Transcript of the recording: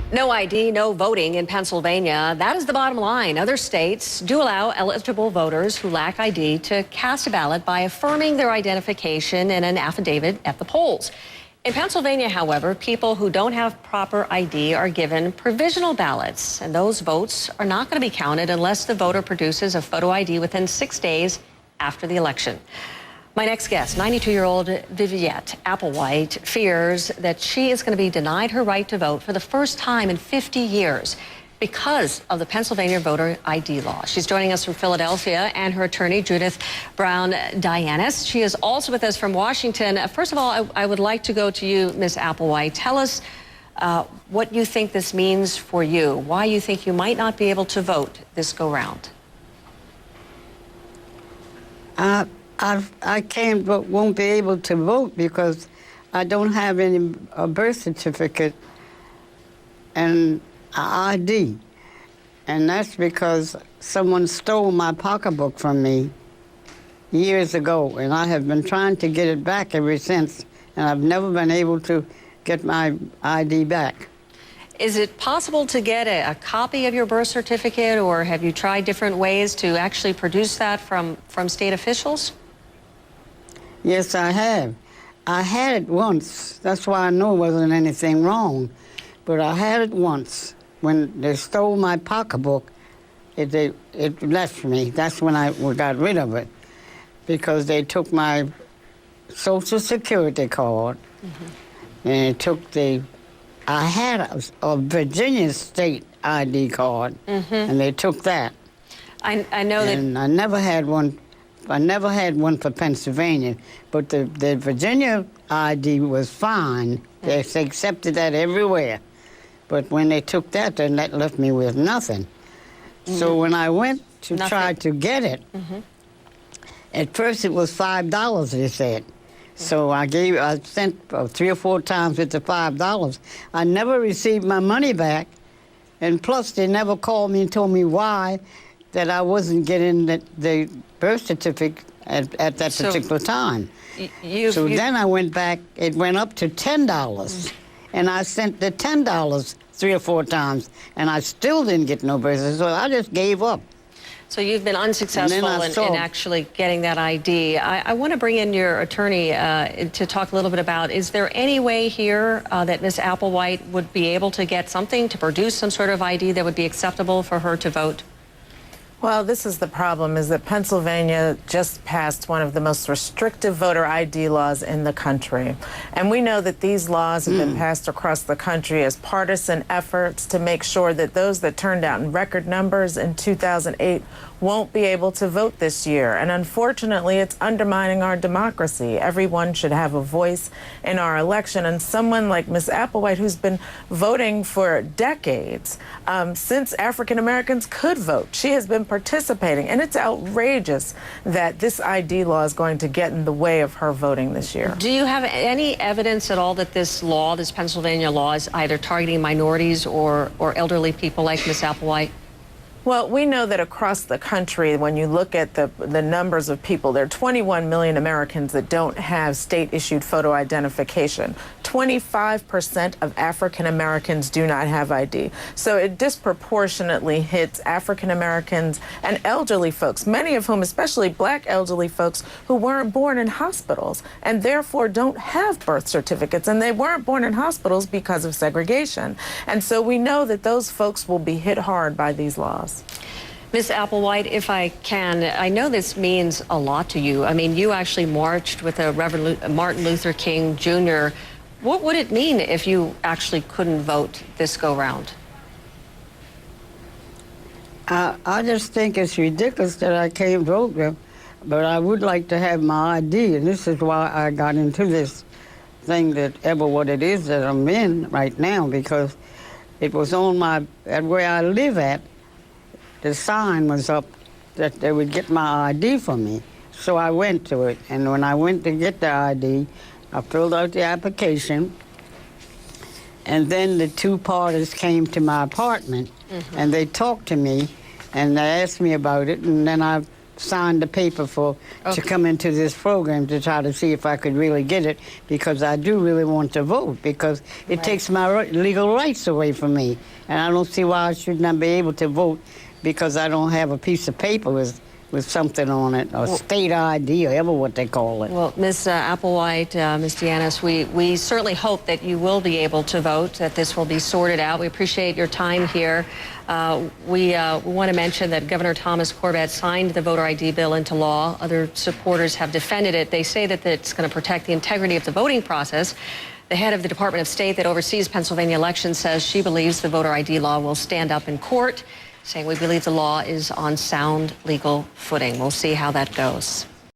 No ID, no voting in Pennsylvania. That is the bottom line. Other states do allow eligible voters who lack ID to cast a ballot by affirming their identification in an affidavit at the polls. In Pennsylvania, however, people who don't have proper ID are given provisional ballots, and those votes are not going to be counted unless the voter produces a photo ID within 6 days after the election. My next guest, 92-year-old Viviette Applewhite, fears that she is going to be denied her right to vote for the first time in 50 years because of the Pennsylvania voter ID law. She's joining us from Philadelphia, and her attorney, Judith Brown-Dianis. She is also with us from Washington. First of all, I would like to go to you, Ms. Applewhite. Tell us what you think this means for you, why you think you might not be able to vote this go-round. I can't, won't be able to vote because I don't have any birth certificate and ID. And that's because someone stole my pocketbook from me years ago, and I have been trying to get it back ever since, and I've never been able to get my ID back. Is it possible to get a copy of your birth certificate, or have you tried different ways to actually produce that from state officials? Yes, I have. I had it once. That's why I know it wasn't anything wrong. But I had it once. When they stole my pocketbook, it left me. That's when I got rid of it, because they took my Social Security card, and they took I had a Virginia state ID card, and they took that. I know that. And I never had one. I never had one for Pennsylvania, but the Virginia ID was fine. They accepted that everywhere. But when they took that, then that left me with nothing. So when I went to try to get it, at first it was $5, they said. So I sent 3 or 4 times with the $5. I never received my money back, and plus they never called me and told me why that I wasn't getting the birth certificate at that particular time. Then I went back, it went up to $10, and I sent the $10 3 or 4 times, and I still didn't get no birth certificate, so I just gave up. So you've been unsuccessful in actually getting that ID. I want to bring in your attorney to talk a little bit about, is there any way here that Ms. Applewhite would be able to get something, to produce some sort of ID that would be acceptable for her to vote? Well, this is the problem, is that Pennsylvania just passed one of the most restrictive voter ID laws in the country. And we know that these laws have been passed across the country as partisan efforts to make sure that those that turned out in record numbers in 2008 won't be able to vote this year. And unfortunately, it's undermining our democracy. Everyone should have a voice in our election. And someone like Ms. Applewhite, who's been voting for decades, since African Americans could vote, she has been participating. And it's outrageous that this ID law is going to get in the way of her voting this year. Do you have any evidence at all that this law, this Pennsylvania law, is either targeting minorities or elderly people like Ms. Applewhite? Well, we know that across the country, when you look at the numbers of people, there are 21 million Americans that don't have state-issued photo identification. 25% of African Americans do not have ID. So it disproportionately hits African Americans and elderly folks, many of whom, especially black elderly folks, who weren't born in hospitals and therefore don't have birth certificates. And they weren't born in hospitals because of segregation. And so we know that those folks will be hit hard by these laws. Ms. Applewhite, if I can, I know this means a lot to you. I mean, you actually marched with Reverend Martin Luther King Jr. What would it mean if you actually couldn't vote this go-round? I just think it's ridiculous that I can't vote, but I would like to have my ID, and this is why I got into this thing what it is that I'm in right now, because it was on at where I live at. The sign was up that they would get my ID for me. So I went to it, and when I went to get the ID, I filled out the application, and then the 2 parties came to my apartment, and they talked to me, and they asked me about it, and then I signed the paper to come into this program to try to see if I could really get it, because I do really want to vote, because it takes my legal rights away from me. And I don't see why I should not be able to vote because I don't have a piece of paper with something on it, or state ID, or ever what they call it. Well, Ms. Applewhite, Ms. Deannis, we certainly hope that you will be able to vote, that this will be sorted out. We appreciate your time here. We want to mention that Governor Thomas Corbett signed the voter ID bill into law. Other supporters have defended it. They say that it's going to protect the integrity of the voting process. The head of the Department of State that oversees Pennsylvania elections says she believes the voter ID law will stand up in court, saying we believe the law is on sound legal footing. We'll see how that goes.